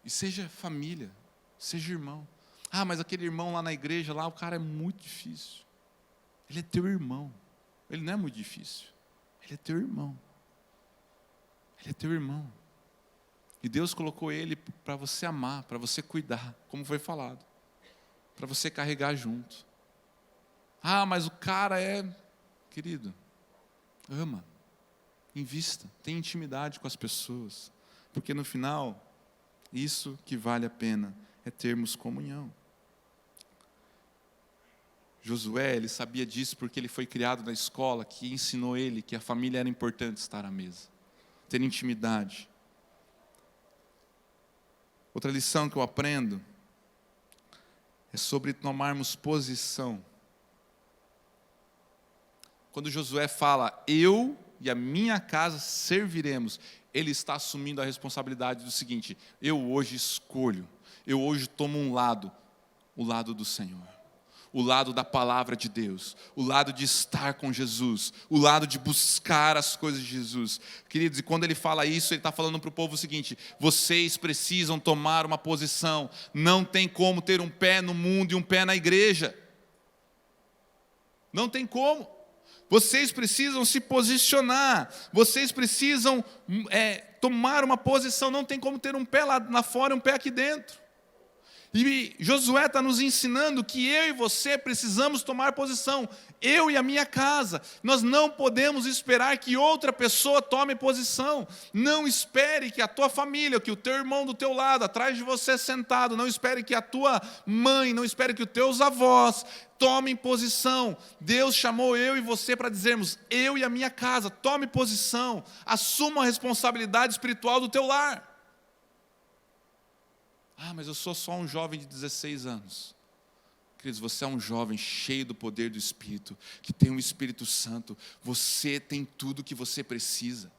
E seja família, seja irmão. Ah, mas aquele irmão lá na igreja, lá o cara é muito difícil. Ele é teu irmão. Ele não é muito difícil. Ele é teu irmão. Ele é teu irmão. E Deus colocou ele para você amar, para você cuidar, como foi falado. Para você carregar junto. Ah, mas o cara querido, ama, invista, tenha intimidade com as pessoas. Porque no final, isso que vale a pena é termos comunhão. Josué, ele sabia disso porque ele foi criado na escola que ensinou ele que a família era importante estar à mesa, ter intimidade. Outra lição que eu aprendo é sobre tomarmos posição. Quando Josué fala, eu e a minha casa serviremos, ele está assumindo a responsabilidade do seguinte: eu hoje escolho, eu hoje tomo um lado, o lado do Senhor, o lado da palavra de Deus, o lado de estar com Jesus, o lado de buscar as coisas de Jesus. Queridos, e quando ele fala isso, ele está falando para o povo o seguinte: vocês precisam tomar uma posição, não tem como ter um pé no mundo e um pé na igreja, não tem como. Vocês precisam se posicionar, vocês precisam tomar uma posição, não tem como ter um pé lá fora e um pé aqui dentro. E Josué está nos ensinando que eu e você precisamos tomar posição, eu e a minha casa. Nós não podemos esperar que outra pessoa tome posição. Não espere que a tua família, que o teu irmão do teu lado, atrás de você sentado, não espere que a tua mãe, não espere que os teus avós tomem posição. Deus chamou eu e você para dizermos, eu e a minha casa, tome posição, assuma a responsabilidade espiritual do teu lar. Ah, mas eu sou só um jovem de 16 anos. Queridos, você é um jovem cheio do poder do Espírito, que tem o Espírito Santo. Você tem tudo o que você precisa.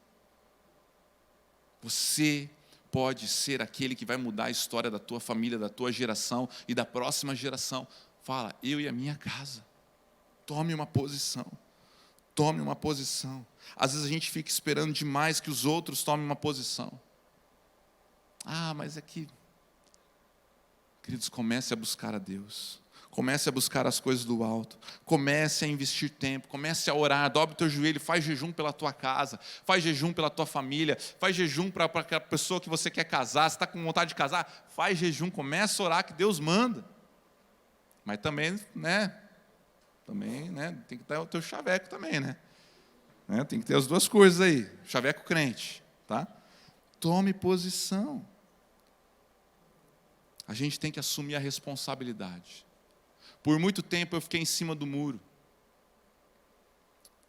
Você pode ser aquele que vai mudar a história da tua família, da tua geração e da próxima geração. Fala, eu e a minha casa. Tome uma posição. Tome uma posição. Às vezes a gente fica esperando demais que os outros tomem uma posição. Ah, mas é que... Queridos, comece a buscar a Deus. Comece a buscar as coisas do alto. Comece a investir tempo. Comece a orar. Dobre o teu joelho. Faz jejum pela tua casa. Faz jejum pela tua família. Faz jejum para aquela pessoa que você quer casar. Se está com vontade de casar, faz jejum. Comece a orar que Deus manda. Mas também, tem que ter o teu chaveco também, né? Tem que ter as duas coisas aí. Chaveco crente, tá? Tome posição. A gente tem que assumir a responsabilidade. Por muito tempo eu fiquei em cima do muro.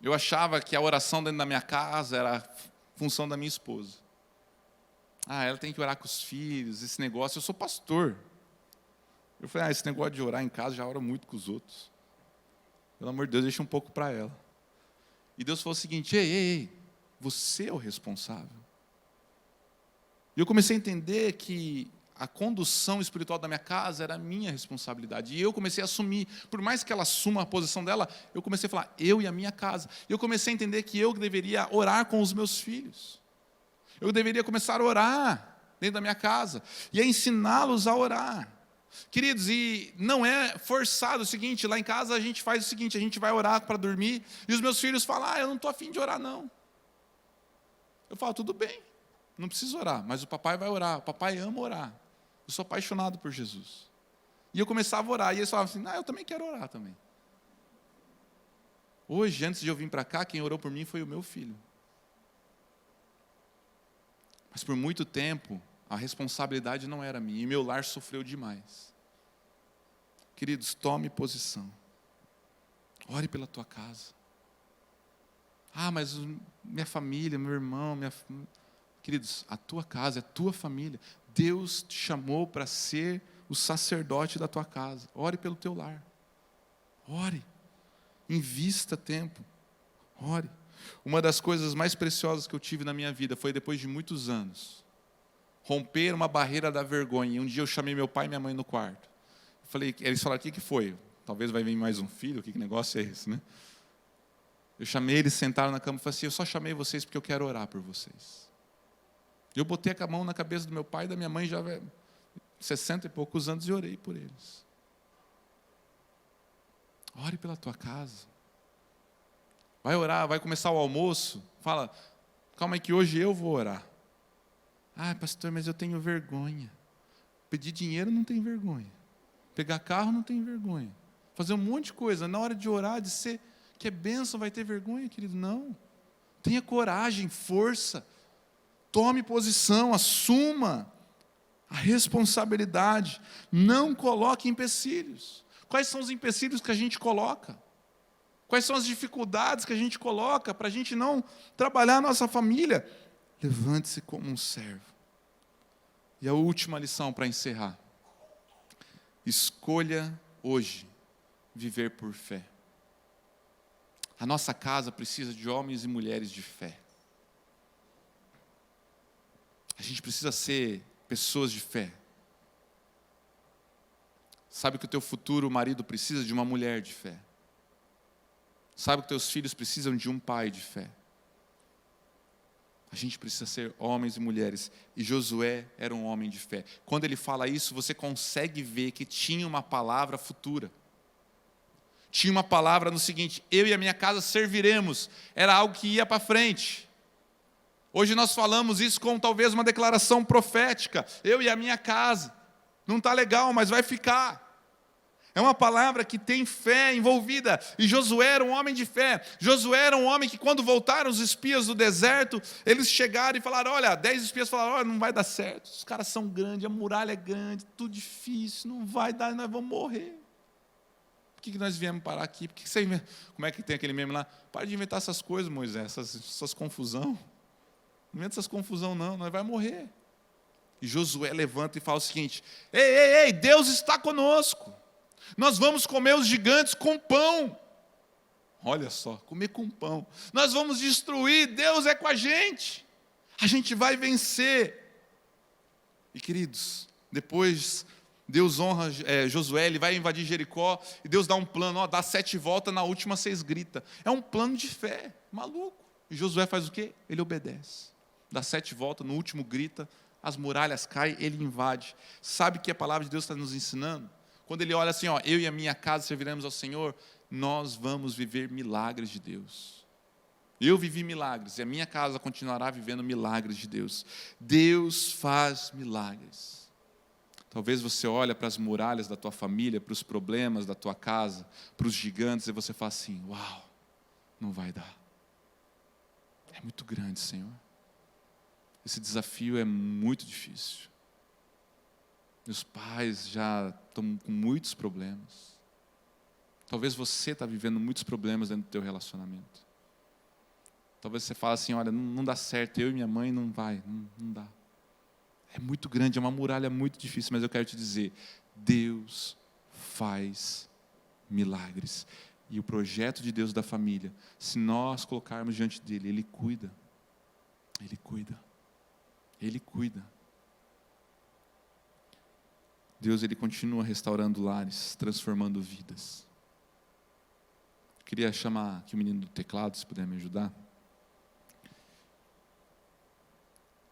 Eu achava que a oração dentro da minha casa era função da minha esposa. Ela tem que orar com os filhos, esse negócio. Eu sou pastor. Eu falei, esse negócio de orar em casa já ora muito com os outros. Pelo amor de Deus, deixa um pouco para ela. E Deus falou o seguinte, ei, Você é o responsável. E eu comecei a entender que a condução espiritual da minha casa era a minha responsabilidade. E eu comecei a assumir, por mais que ela assuma a posição dela, eu comecei a falar, eu e a minha casa. E eu comecei a entender que eu deveria orar com os meus filhos. Eu deveria começar a orar dentro da minha casa e a ensiná-los a orar. Queridos, e não é forçado o seguinte, lá em casa a gente faz o seguinte, a gente vai orar para dormir, e os meus filhos falam, eu não estou afim de orar não. Eu falo, tudo bem, não precisa orar, mas o papai vai orar, o papai ama orar. Eu sou apaixonado por Jesus. E eu começava a orar, e eles falavam assim, eu também quero orar também. Hoje, antes de eu vir para cá, quem orou por mim foi o meu filho. Mas por muito tempo, a responsabilidade não era minha, e meu lar sofreu demais. Queridos, tome posição. Ore pela tua casa. Mas minha família, meu irmão, Queridos, a tua casa, a tua família. Deus te chamou para ser o sacerdote da tua casa. Ore pelo teu lar. Ore. Invista tempo. Ore. Uma das coisas mais preciosas que eu tive na minha vida foi depois de muitos anos. Romper uma barreira da vergonha. Um dia eu chamei meu pai e minha mãe no quarto. Eles falaram, o que foi? Talvez vai vir mais um filho, que negócio é esse, né? Eu chamei eles, sentaram na cama e falei assim, eu só chamei vocês porque eu quero orar por vocês. Eu botei a mão na cabeça do meu pai e da minha mãe já 60 e poucos anos e orei por eles. Ore pela tua casa. Vai orar, vai começar o almoço, fala, calma aí que hoje eu vou orar. Pastor, mas eu tenho vergonha. Pedir dinheiro não tem vergonha. Pegar carro não tem vergonha. Fazer um monte de coisa. Na hora de orar, de ser que é bênção, vai ter vergonha, querido? Não. Tenha coragem, força. Tome posição, assuma a responsabilidade. Não coloque empecilhos. Quais são os empecilhos que a gente coloca? Quais são as dificuldades que a gente coloca para a gente não trabalhar a nossa família? Levante-se como um servo. E a última lição para encerrar. Escolha hoje viver por fé. A nossa casa precisa de homens e mulheres de fé. A gente precisa ser pessoas de fé. Sabe que o teu futuro marido precisa de uma mulher de fé. Sabe que teus filhos precisam de um pai de fé. A gente precisa ser homens e mulheres. E Josué era um homem de fé. Quando ele fala isso, você consegue ver que tinha uma palavra futura. Tinha uma palavra no seguinte, eu e a minha casa serviremos. Era algo que ia para frente. Hoje nós falamos isso como talvez uma declaração profética. Eu e a minha casa. Não está legal, mas vai ficar. É uma palavra que tem fé envolvida. E Josué era um homem de fé. Josué era um homem que quando voltaram os espias do deserto, eles chegaram e falaram, 10 espias falaram, não vai dar certo. Os caras são grandes, a muralha é grande, tudo difícil, não vai dar, nós vamos morrer. Por que nós viemos parar aqui? Como é que tem aquele meme lá? Para de inventar essas coisas, Moisés, essas confusão. Não inventa essas confusão não, nós vamos morrer. E Josué levanta e fala o seguinte, ei, Deus está conosco. Nós vamos comer os gigantes com pão. Olha só, comer com pão. Nós vamos destruir, Deus é com a gente. A gente vai vencer. E queridos, depois Deus honra Josué, ele vai invadir Jericó, e Deus dá um plano, dá 7 voltas, na última 6 grita. É um plano de fé, maluco. E Josué faz o quê? Ele obedece. Dá 7 voltas, no último grita, as muralhas caem, ele invade. Sabe o que a palavra de Deus está nos ensinando? Quando ele olha assim, eu e a minha casa serviremos ao Senhor, nós vamos viver milagres de Deus. Eu vivi milagres e a minha casa continuará vivendo milagres de Deus. Deus faz milagres. Talvez você olhe para as muralhas da tua família, para os problemas da tua casa, para os gigantes, e você fala assim, uau, não vai dar. É muito grande, Senhor. Esse desafio é muito difícil. Meus pais já estão com muitos problemas. Talvez você está vivendo muitos problemas dentro do teu relacionamento. Talvez você fale assim, olha, não dá certo, eu e minha mãe não vai, não dá. É muito grande, é uma muralha muito difícil, mas eu quero te dizer, Deus faz milagres. E o projeto de Deus da família, se nós colocarmos diante dele, ele cuida. Ele cuida. Ele cuida. Deus, Ele continua restaurando lares, transformando vidas. Queria chamar aqui o menino do teclado, se puder me ajudar.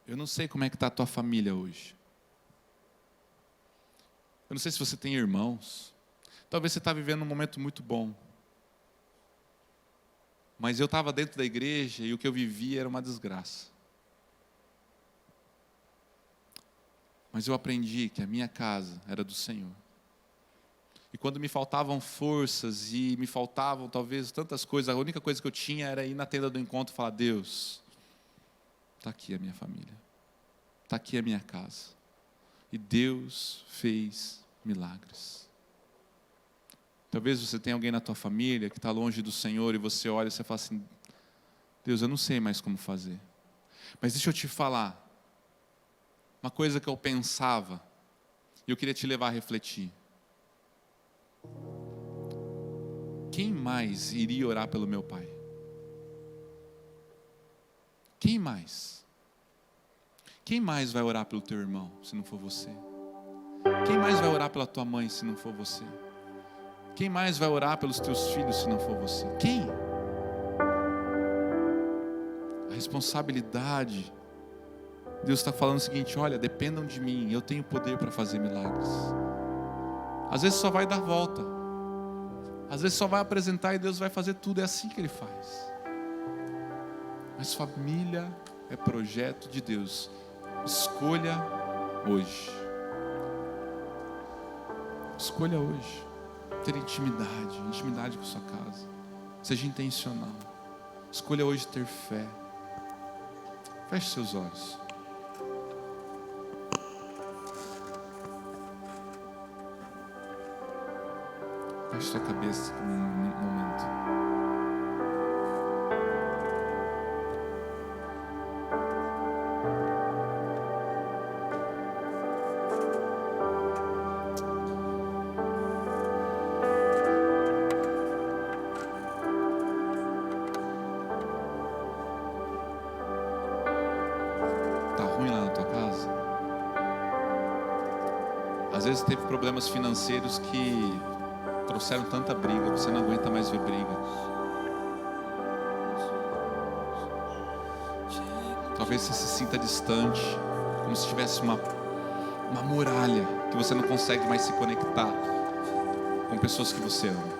Eu não sei como é que está a tua família hoje. Eu não sei se você tem irmãos. Talvez você está vivendo um momento muito bom. Mas eu estava dentro da igreja e o que eu vivia era uma desgraça. Mas eu aprendi que a minha casa era do Senhor. E quando me faltavam forças e me faltavam talvez tantas coisas, a única coisa que eu tinha era ir na tenda do encontro e falar: Deus, está aqui a minha família, está aqui a minha casa. E Deus fez milagres. Talvez você tenha alguém na tua família que está longe do Senhor e você olha e você fala assim: Deus, eu não sei mais como fazer. Mas deixa eu te falar, uma coisa que eu pensava, e eu queria te levar a refletir. Quem mais iria orar pelo meu pai? Quem mais? Quem mais vai orar pelo teu irmão, se não for você? Quem mais vai orar pela tua mãe, se não for você? Quem mais vai orar pelos teus filhos, se não for você? Quem? A responsabilidade. Deus está falando o seguinte: olha, dependam de mim, eu tenho poder para fazer milagres. Às vezes só vai dar volta, às vezes só vai apresentar e Deus vai fazer tudo, é assim que Ele faz. Mas família é projeto de Deus. Escolha hoje. Escolha hoje ter intimidade com sua casa. Seja intencional. Escolha hoje ter fé. Feche seus olhos. Feche sua cabeça por um momento. Tá ruim lá na tua casa? Às vezes teve problemas financeiros que trouxeram tanta briga, você não aguenta mais ver briga. Talvez você se sinta distante, como se tivesse uma muralha, que você não consegue mais se conectar com pessoas que você ama.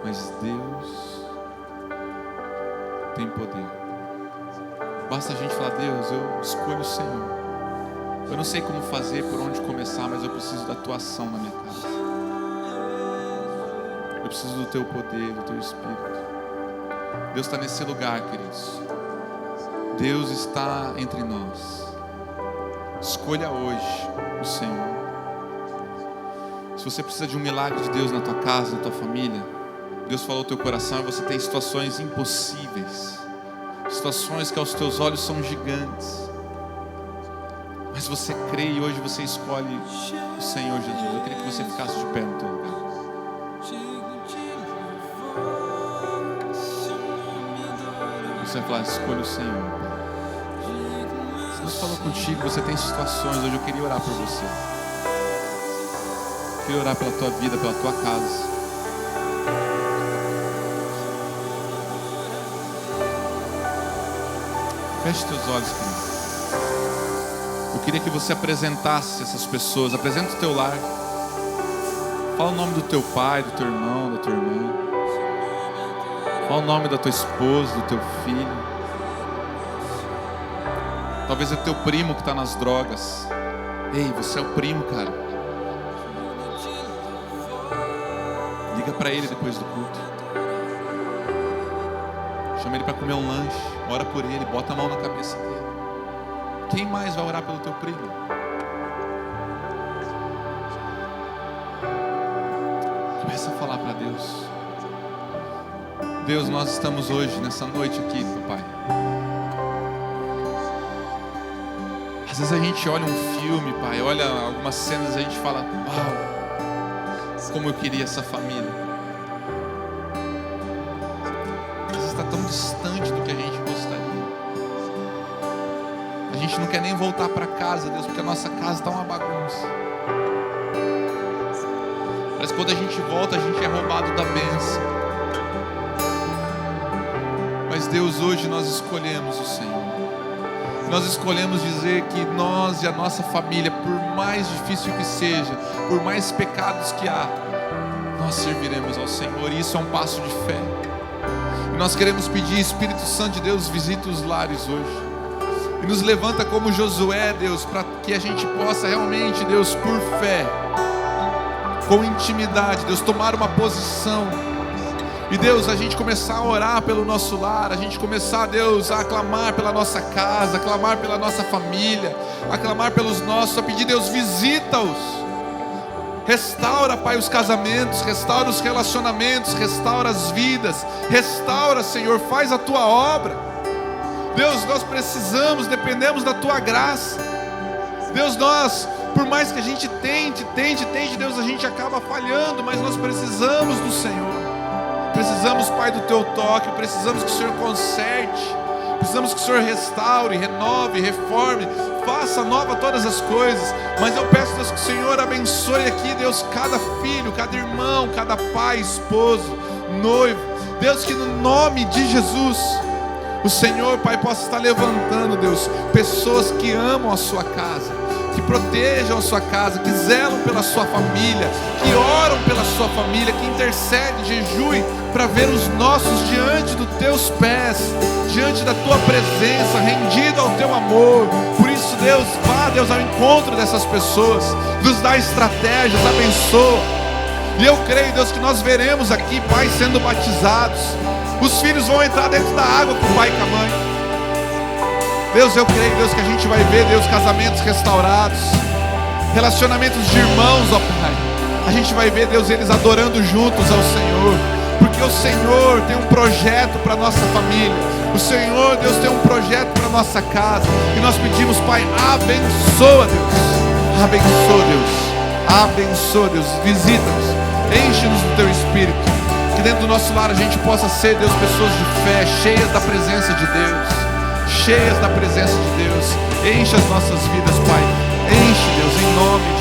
Mas Deus tem poder. Basta a gente falar: Deus, eu escolho o Senhor. Eu não sei como fazer, por onde começar, mas eu preciso da tua ação na minha casa. Eu preciso do teu poder, do teu Espírito. Deus está nesse lugar, queridos. Deus está entre nós. Escolha hoje o Senhor. Se você precisa de um milagre de Deus na tua casa, na tua família, Deus falou ao teu coração e você tem situações impossíveis, situações que aos teus olhos são gigantes, mas você crê e hoje você escolhe o Senhor Jesus. Eu queria que você ficasse de pé no teu lugar. Você vai falar: escolha o Senhor. Se Deus falou contigo, você tem situações, hoje eu queria orar por você. Eu queria orar pela tua vida, pela tua casa. Feche teus olhos, querido. Eu queria que você apresentasse essas pessoas. Apresenta o teu lar. Fala o nome do teu pai, do teu irmão, da tua irmã. Fala o nome da tua esposa, do teu filho. Talvez é teu primo que está nas drogas. Ei, você é o primo, cara. Liga para ele depois do culto. Chama ele para comer um lanche. Ora por ele, bota a mão na cabeça dele. Quem mais vai orar pelo teu primo? Começa a falar para Deus. Deus, nós estamos hoje, nessa noite aqui, papai. Às vezes a gente olha um filme, pai, olha algumas cenas e a gente fala: uau, como eu queria essa família. distante do que a gente gostaria. A gente não quer nem voltar para casa, Deus, porque a nossa casa está uma bagunça. Mas quando a gente volta, a gente é roubado da bênção. Mas Deus, hoje nós escolhemos o Senhor. Nós escolhemos dizer que nós e a nossa família, por mais difícil que seja, por mais pecados que há, nós serviremos ao Senhor. E isso é um passo de fé. E nós queremos pedir, Espírito Santo de Deus, visita os lares hoje. E nos levanta como Josué, Deus, para que a gente possa realmente, Deus, por fé, com intimidade, Deus, tomar uma posição. E Deus, a gente começar a orar pelo nosso lar, a gente começar, Deus, a clamar pela nossa casa, a clamar pela nossa família, a clamar pelos nossos, a pedir, Deus, visita-os. Restaura, Pai, os casamentos, restaura os relacionamentos, restaura as vidas, restaura, Senhor, faz a Tua obra. Deus, nós precisamos, dependemos da Tua graça. Deus, nós, por mais que a gente tente, Deus, a gente acaba falhando, mas nós precisamos do Senhor. Precisamos, Pai, do Teu toque, precisamos que o Senhor conserte, precisamos que o Senhor restaure, renove, reforme, faça nova todas as coisas. Mas eu peço, Deus, que o Senhor abençoe aqui, Deus, cada filho, cada irmão, cada pai, esposo, noivo. Deus, que no nome de Jesus, o Senhor, Pai, possa estar levantando, Deus, pessoas que amam a sua casa, que protejam a sua casa, que zelam pela sua família, que oram pela sua família, que intercede, jejue para ver os nossos diante dos teus pés, diante da tua presença, rendido ao teu amor. Por isso, Deus, vá, Deus, ao encontro dessas pessoas, nos dá estratégias, abençoa. E eu creio, Deus, que nós veremos aqui, Pai, sendo batizados. Os filhos vão entrar dentro da água com o pai e com a mãe. Deus, eu creio, Deus, que a gente vai ver, Deus, casamentos restaurados, relacionamentos de irmãos, ó Pai. A gente vai ver, Deus, eles adorando juntos ao Senhor, porque o Senhor tem um projeto para a nossa família. O Senhor, Deus, tem um projeto para a nossa casa. E nós pedimos, Pai, abençoa, Deus. Abençoa, Deus. Abençoa, Deus. Visita-nos. Enche-nos do Teu Espírito. Que dentro do nosso lar a gente possa ser, Deus, pessoas de fé, cheias da presença de Deus. Cheias da presença de Deus. Enche as nossas vidas, Pai. Enche, Deus, em nome